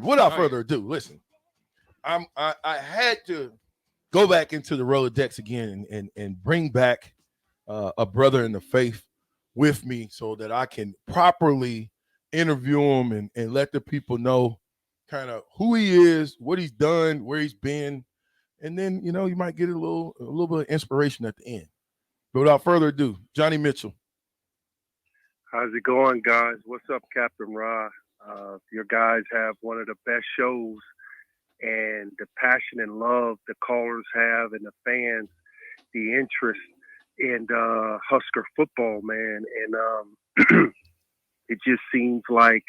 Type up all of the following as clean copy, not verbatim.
without further ado, listen, I had to go back into the Rolodex again and bring back a brother in the faith with me so that I can properly interview him and let the people know kind of who he is, what he's done, where he's been, and then you might get a little bit of inspiration at the end. But without further ado, Johnny Mitchell. How's it going, guys? What's up, Captain Ra? Your guys have one of the best shows, and the passion and love the callers have and the fans, the interest in Husker football, man. And it just seems like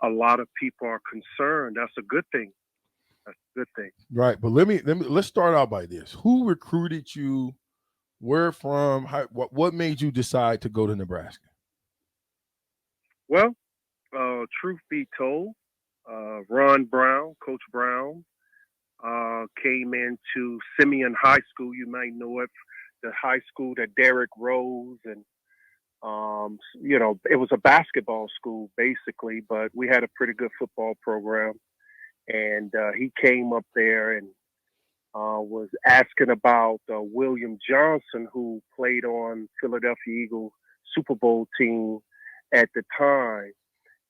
a lot of people are concerned. That's a good thing. Right, but let's start out by this. Who recruited you? Where from? What made you decide to go to Nebraska? Well, truth be told, Ron Brown, Coach Brown, came into Simeon High School. You might know it, the high school that Derrick Rose and it was a basketball school basically, but we had a pretty good football program. And he came up there and was asking about William Johnson, who played on Philadelphia Eagles Super Bowl team at the time.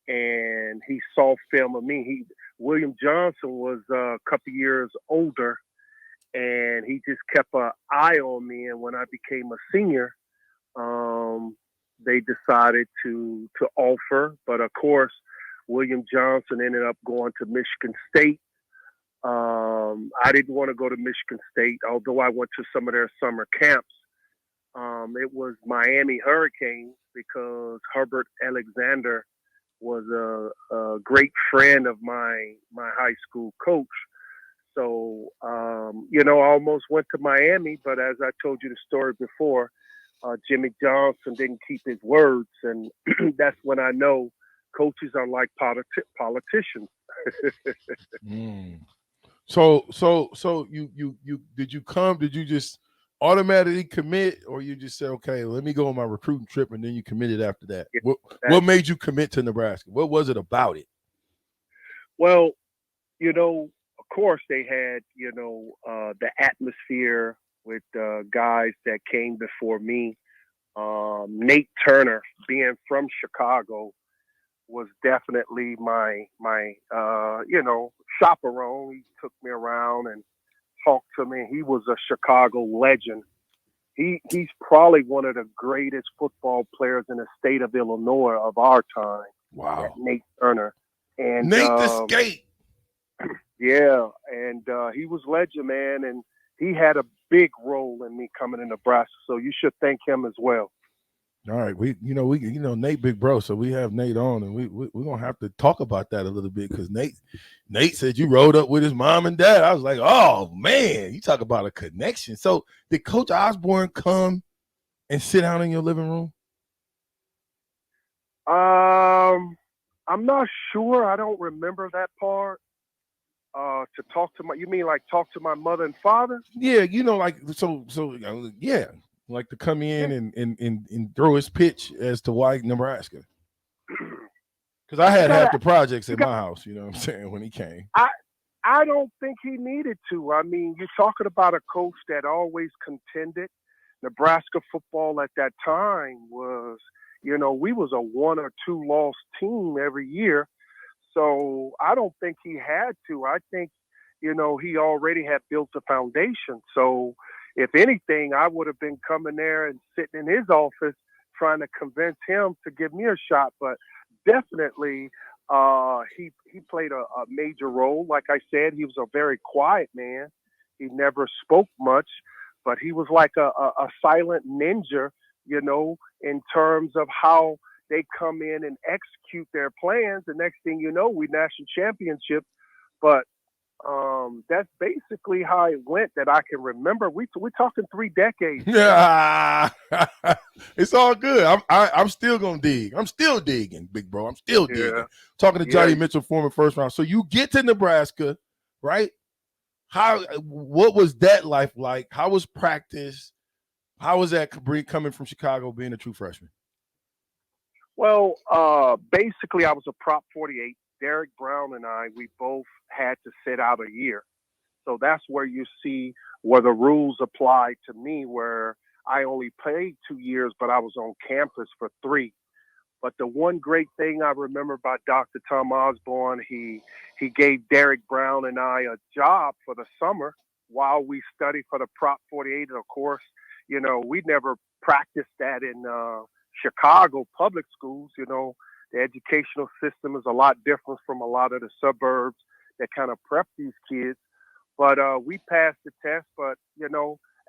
And he saw film of me. William Johnson was a couple years older, and he just kept an eye on me. And when I became a senior, they decided to offer. But of course, William Johnson ended up going to Michigan State. I didn't want to go to Michigan State, although I went to some of their summer camps. It was Miami Hurricanes because Herbert Alexander was a great friend of my high school coach. So, I almost went to Miami, but as I told you the story before, Jimmy Johnson didn't keep his words. And that's when I know coaches are like politicians. So you did you just automatically commit, or you just say, okay, let me go on my recruiting trip, and then you committed after that? Yeah, what made you commit to Nebraska? What was it about it? Well, of course they had, the atmosphere with guys that came before me. Nate Turner, being from Chicago, was definitely my chaperone. He took me around and talked to me. He was a Chicago legend. He's probably one of the greatest football players in the state of Illinois of our time. Wow. Nate Turner. And Nate the Skate. Yeah, and he was legend, man, and he had a big role in me coming to Nebraska. So you should thank him as well. All right, we Nate big bro, so we have Nate on, and we're gonna have to talk about that a little bit because Nate said you rode up with his mom and dad. I was like, oh man, you talk about a connection. So did Coach Osborne come and sit down in your living room? I'm not sure. I don't remember that part. To talk to talk to my mother and father? Yeah, yeah. Like to come in and throw his pitch as to why Nebraska. Because I had half the projects at my house, you know what I'm saying, when he came. I don't think he needed to. I mean, you're talking about a coach that always contended. Nebraska football at that time was, we was a 1 or 2 loss team every year. So I don't think he had to. I think, he already had built a foundation. So if anything, I would have been coming there and sitting in his office trying to convince him to give me a shot. But definitely, he played a major role. Like I said, he was a very quiet man. He never spoke much, but he was like a silent ninja, in terms of how they come in and execute their plans. The next thing you know, we national championship. But that's basically how it went that I can remember. We're talking 3 decades. Yeah, it's all good. I'm still gonna dig. I'm still digging, big bro. I'm still digging. Talking to Johnny Mitchell, former first round. So you get to Nebraska, right? What was that life like? How was practice? How was that coming from Chicago, being a true freshman? Well, basically, I was a prop 48. Derek Brown and I, we both had to sit out a year. So that's where you see where the rules apply to me, where I only played 2 years, but I was on campus for three. But the one great thing I remember about Dr. Tom Osborne, he gave Derek Brown and I a job for the summer while we studied for the Prop 48. And of course, we never practiced that in Chicago public schools. The educational system is a lot different from a lot of the suburbs that kind of prep these kids. But we passed the test. But,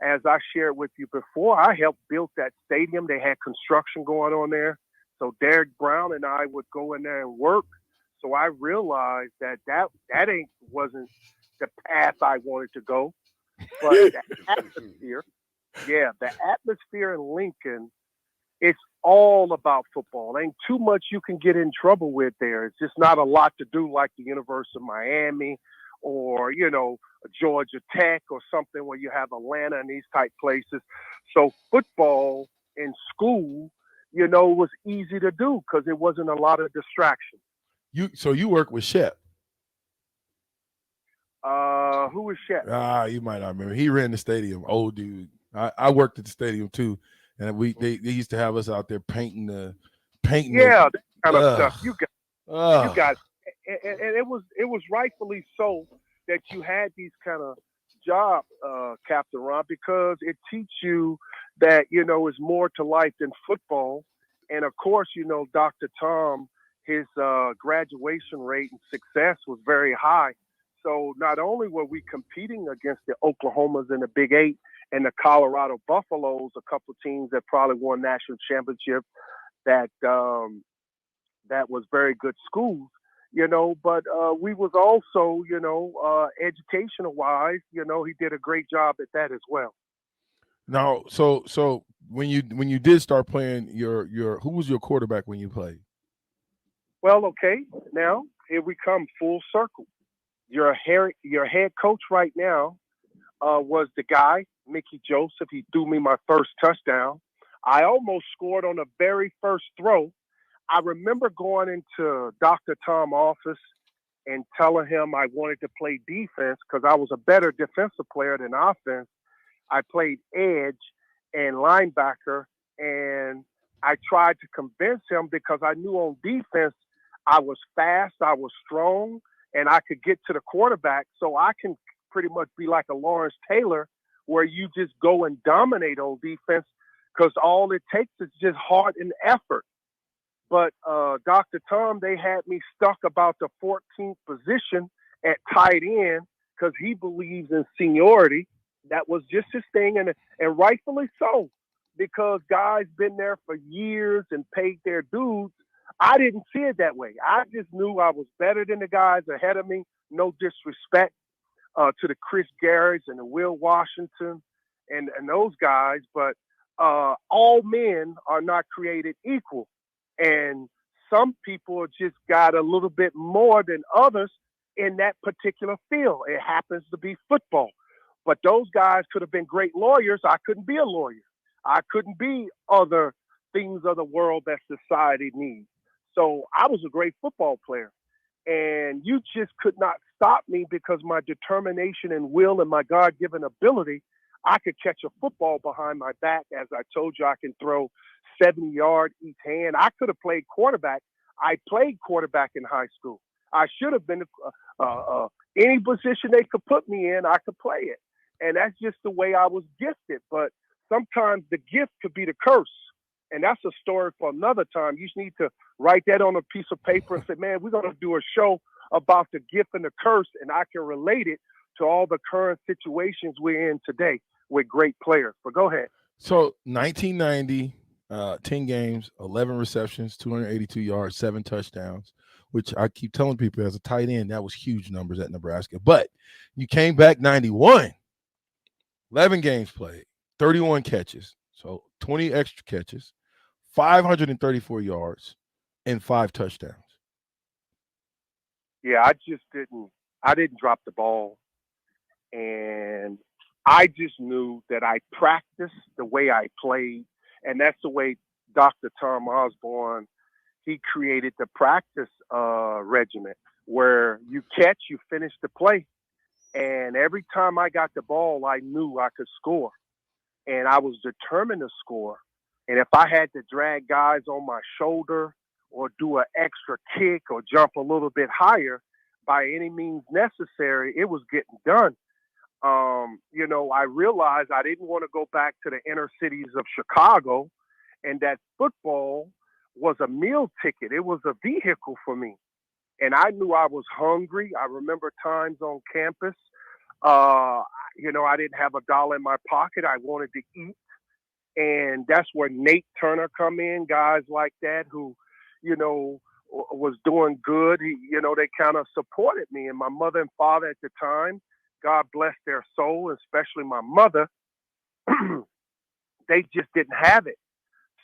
as I shared with you before, I helped build that stadium. They had construction going on there. So Derek Brown and I would go in there and work. So I realized that wasn't the path I wanted to go. But the atmosphere, the atmosphere in Lincoln, it's all about football. Ain't too much you can get in trouble with there. It's just not a lot to do like the University of Miami or, Georgia Tech or something where you have Atlanta and these type places. So football in school, was easy to do because there wasn't a lot of distraction. So you work with Shep. Who was Shep? You might not remember. He ran the stadium. Old dude. I worked at the stadium too, and they used to have us out there painting. That kind of stuff. You got, and it was rightfully so that you had these kind of job, Captain Ron, because it teaches you that is more to life than football. And of course, Dr. Tom, his graduation rate and success was very high. So not only were we competing against the Oklahomas in the Big Eight and the Colorado Buffaloes, a couple of teams that probably won national championships, that was very good schools, but we was also, educational wise, he did a great job at that as well. Now, so when you did start playing, who was your quarterback when you played? Well, okay, now here we come full circle. Your head coach right now was the guy, Mickey Joseph. He threw me my first touchdown. I almost scored on the very first throw. I remember going into Dr. Tom's office and telling him I wanted to play defense because I was a better defensive player than offense. I played edge and linebacker, and I tried to convince him because I knew on defense I was fast, I was strong, and I could get to the quarterback. So I can pretty much be like a Lawrence Taylor where you just go and dominate on defense because all it takes is just heart and effort. But Dr. Tom, they had me stuck about the 14th position at tight end because he believes in seniority. That was just his thing, and rightfully so, because guys been there for years and paid their dues. I didn't see it that way. I just knew I was better than the guys ahead of me. No disrespect to the Chris Garretts and the Will Washington and those guys, but all men are not created equal. And some people just got a little bit more than others in that particular field. It happens to be football. But those guys could have been great lawyers. I couldn't be a lawyer. I couldn't be other things of the world that society needs. So I was a great football player. And you just could not stop me because my determination and will and my God-given ability, I could catch a football behind my back. As I told you, I can throw 70 yards each hand. I could have played quarterback. I played quarterback in high school. I should have been any position they could put me in, I could play it. And that's just the way I was gifted. But sometimes the gift could be the curse. And that's a story for another time. You just need to write that on a piece of paper and say, man, we're going to do a show about the gift and the curse, and I can relate it to all the current situations we're in today with great players. But go ahead. So 1990, 10 games, 11 receptions, 282 yards, 7 touchdowns, which I keep telling people as a tight end, that was huge numbers at Nebraska. But you came back 91, 11 games played, 31 catches, so 20 extra catches, 534 yards, and 5 touchdowns. Yeah, I didn't drop the ball. And I just knew that I practiced the way I played. And that's the way Dr. Tom Osborne, he created the practice regiment where you catch, you finish the play. And every time I got the ball, I knew I could score. And I was determined to score. And if I had to drag guys on my shoulder or do an extra kick or jump a little bit higher, by any means necessary, it was getting done. I realized I didn't want to go back to the inner cities of Chicago, and that football was a meal ticket. It was a vehicle for me. And I knew I was hungry. I remember times on campus, I didn't have $1 in my pocket. I wanted to eat. And that's where Nate Turner come in, guys like that who, was doing good. They kind of supported me. And my mother and father at the time, God bless their soul, especially my mother, they just didn't have it.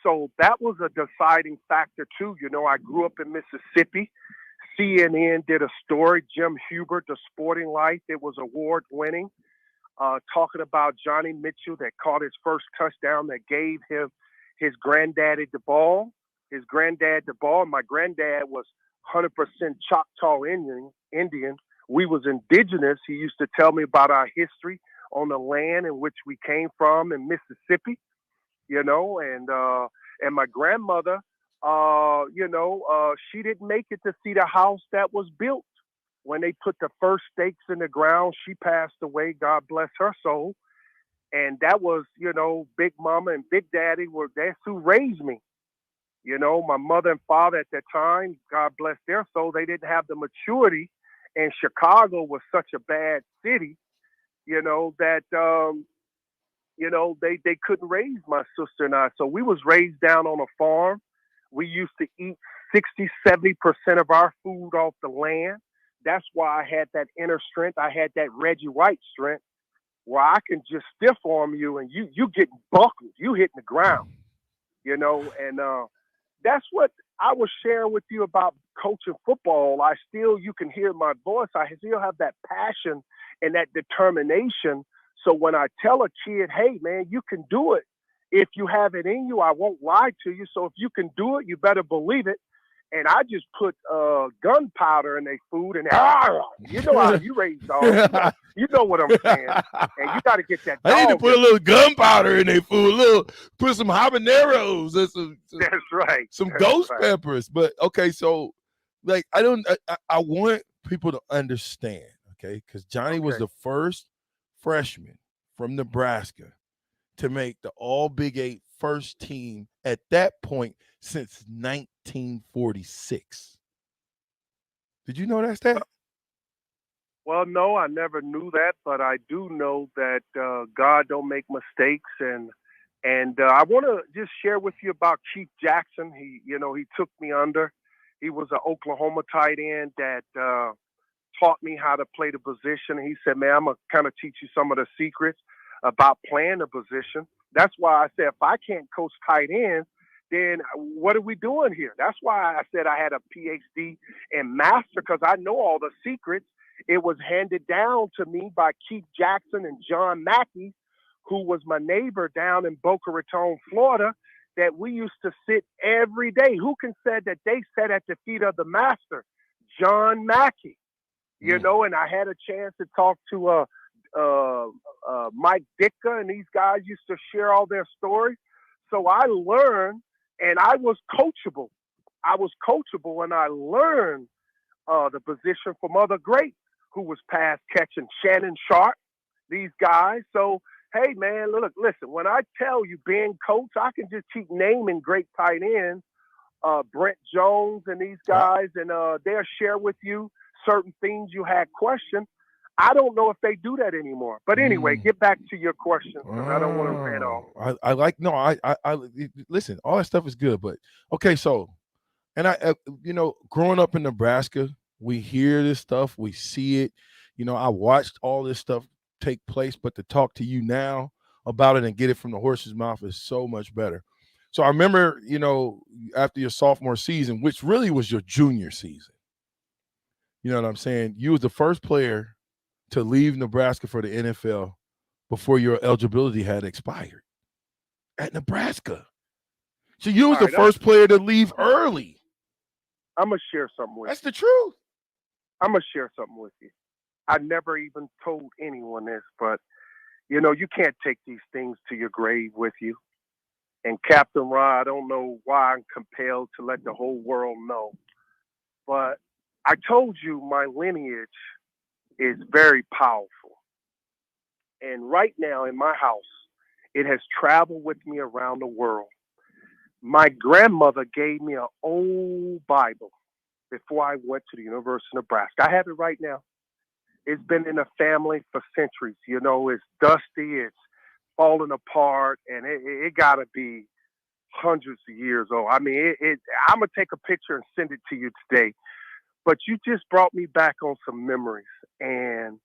So that was a deciding factor too. I grew up in Mississippi. CNN did a story, Jim Hubert, The Sporting Life. It was award winning, talking about Johnny Mitchell that caught his first touchdown that gave him his granddaddy the ball. My granddad was 100% Choctaw Indian. We was indigenous. He used to tell me about our history on the land in which we came from in Mississippi, and my grandmother, she didn't make it to see the house that was built. When they put the first stakes in the ground, she passed away. God bless her soul. And that was, Big Mama and Big Daddy that's who raised me. My mother and father at that time, God bless their soul, they didn't have the maturity. And Chicago was such a bad city, that, they couldn't raise my sister and I. So we was raised down on a farm. We used to eat 60-70% of our food off the land. That's why I had that inner strength. I had that Reggie White strength where I can just stiff arm you and you getting buckled. You hitting the ground, and that's what I was sharing with you about coaching football. You can hear my voice. I still have that passion and that determination. So when I tell a kid, hey, man, you can do it. If you have it in you, I won't lie to you. So if you can do it, you better believe it. And I just put gunpowder in their food, and you know how you raise dogs. You know what I'm saying. And you got to get that dog. I need to put a little gunpowder in their food, put some habaneros and some that's right. Some ghost peppers. But okay, so like I want people to understand, okay, because Johnny was the first freshman from Nebraska to make the All Big 8 first team at that point since 1946. Did you know that stat? Well, no, I never knew that, but I do know that God don't make mistakes, and I want to just share with you about Chief Jackson. He took me under. He was an Oklahoma tight end that taught me how to play the position. He said, man, I'm going to kind of teach you some of the secrets about playing the position. That's why I said, if I can't coach tight ends, then what are we doing here? That's why I said I had a PhD in master, because I know all the secrets. It was handed down to me by Keith Jackson and John Mackey, who was my neighbor down in Boca Raton, Florida, that we used to sit every day. Who can say that they sat at the feet of the master? John Mackey, and I had a chance to talk to Mike Ditka, and these guys used to share all their stories. So I learned, and I was coachable. And I learned the position from other greats who was pass catching, Shannon Sharp, these guys. So, hey, man, listen, when I tell you being coach, I can just keep naming great tight ends, Brent Jones and these guys, and they'll share with you certain things you had questioned. I don't know if they do that anymore. But anyway, get back to your question. I don't want to rant off. I listen, all that stuff is good, but okay, so, and growing up in Nebraska, we hear this stuff, we see it. I watched all this stuff take place, but to talk to you now about it and get it from the horse's mouth is so much better. So I remember, after your sophomore season, which really was your junior season, you know what I'm saying? You was the first player to leave Nebraska for the NFL before your eligibility had expired at Nebraska. So you was the first player to leave early. I'm gonna share something with That's you. the truth. I'm gonna share something with you. I never even told anyone this, but you know, you can't take these things to your grave with you. And Captain Ra, I don't know why I'm compelled to let the whole world know, but I told you my lineage is very powerful. And right now in my house, it has traveled with me around the world. My grandmother gave me an old Bible before I went to the University of Nebraska. I have it right now. It's been in the family for centuries. You know, it's dusty, it's falling apart, and it got to be hundreds of years old. I mean, I'm gonna take a picture and send it to you today. But you just brought me back on some memories, and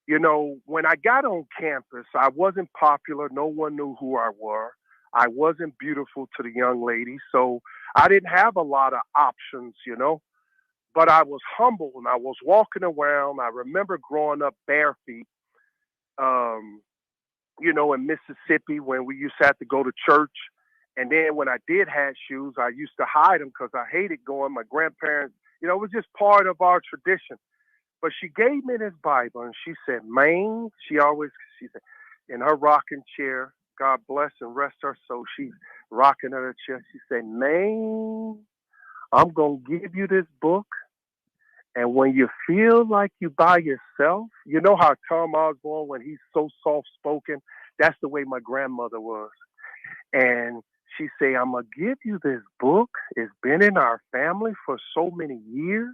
you know, when I got on campus, I wasn't popular. No one knew who I were. I wasn't beautiful to the young ladies, so I didn't have a lot of options, you know. But I was humble and I was walking around. I remember growing up bare feet, um, you know, in Mississippi when we used to have to go to church. And then when I did have shoes, I used to hide them because I hated going. My grandparents, you know, it was just part of our tradition. But she gave me this Bible and she said, "Man," she said, in her rocking chair, God bless and rest her soul, she's rocking in her chair. She said, "Man, I'm going to give you this book. And when you feel like you by yourself, you know how Tom Osborne, when he's so soft spoken, that's the way my grandmother was. And she say, I'm gonna give you this book. It's been in our family for so many years.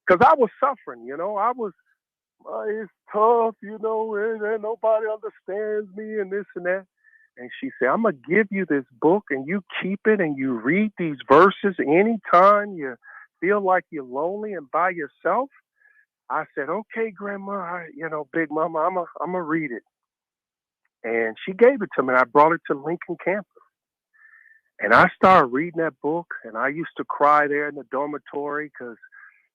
Cause I was suffering, you know. I was, it's tough, you know, and nobody understands me and this and that. And she said, I'm gonna give you this book and you keep it and you read these verses anytime you feel like you're lonely and by yourself. I said, okay, Grandma, you know, Big Mama, I'm gonna read it. And she gave it to me. I brought it to Lincoln campus. And I started reading that book, and I used to cry there in the dormitory because,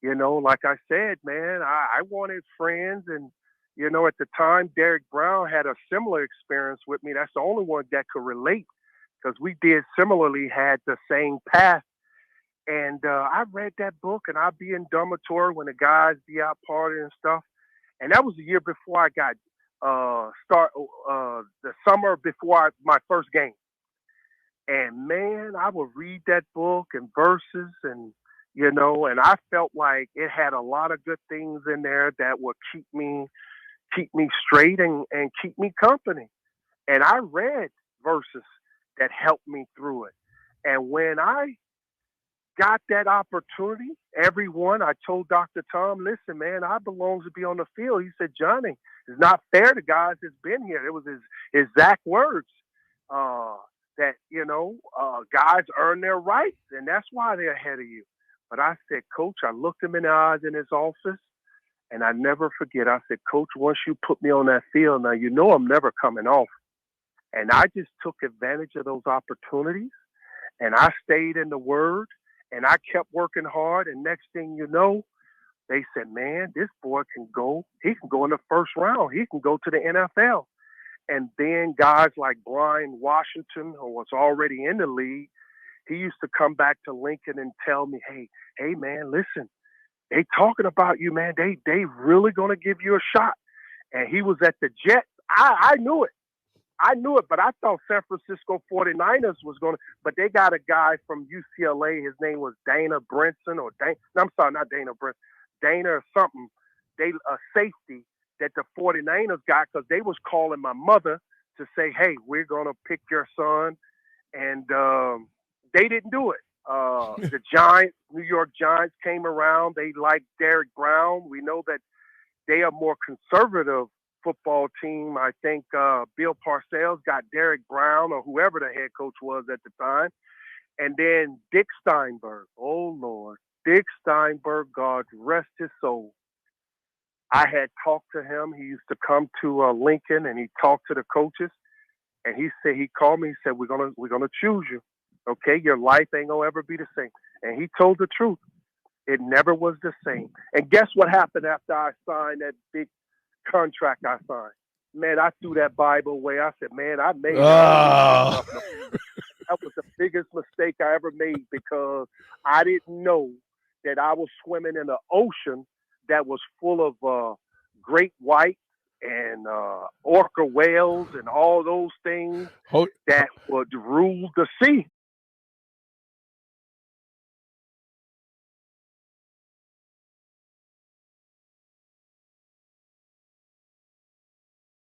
you know, like I said, man, I wanted friends. And, you know, at the time, Derek Brown had a similar experience with me. That's the only one that could relate because we did similarly had the same path. And I read that book, and I'd be in dormitory when the guys be out partying and stuff. And that was the year before I got the summer before my first game. And man, I would read that book and verses and you know, and I felt like it had a lot of good things in there that would keep me straight and keep me company. And I read verses that helped me through it. And when I got that opportunity, everyone, I told Dr. Tom, listen, man, I belong to be on the field. He said, Johnny, it's not fair to guys that's been here. It was his exact words. Uh, that, you know, guys earn their rights, and that's why they're ahead of you. But I said, Coach, I looked him in the eyes in his office, and I never forget. I said, Coach, once you put me on that field, now you know I'm never coming off. And I just took advantage of those opportunities, and I stayed in the Word, and I kept working hard. And next thing you know, they said, man, this boy can go. He can go in the first round. He can go to the NFL. And then guys like Brian Washington, who was already in the league, he used to come back to Lincoln and tell me, hey, man, listen, they talking about you, man. They really gonna give you a shot. And he was at the Jets. I knew it. I knew it, but I thought San Francisco 49ers was going to, but they got a guy from UCLA. His name was Dana Brinson or Dana, no, I'm sorry, not Dana Brinson, Dana or something. They, a safety that the 49ers got because they was calling my mother to say, hey, we're going to pick your son. And they didn't do it. The Giants, New York Giants came around. They liked Derek Brown. We know that they are more conservative football team. I think Bill Parcells got Derek Brown or whoever the head coach was at the time. And then Dick Steinberg. Oh, Lord. Dick Steinberg, God rest his soul. I had talked to him. He used to come to Lincoln and he talked to the coaches. And he said, he called me. He said, we're gonna choose you. Okay, your life ain't gonna ever be the same. And he told the truth. It never was the same. And guess what happened after I signed that big contract I signed? Man, I threw that Bible away. I said, man, I made it. Oh. That was the biggest mistake I ever made because I didn't know that I was swimming in an ocean that was full of great white and orca whales and all those things Hold, that would rule the sea.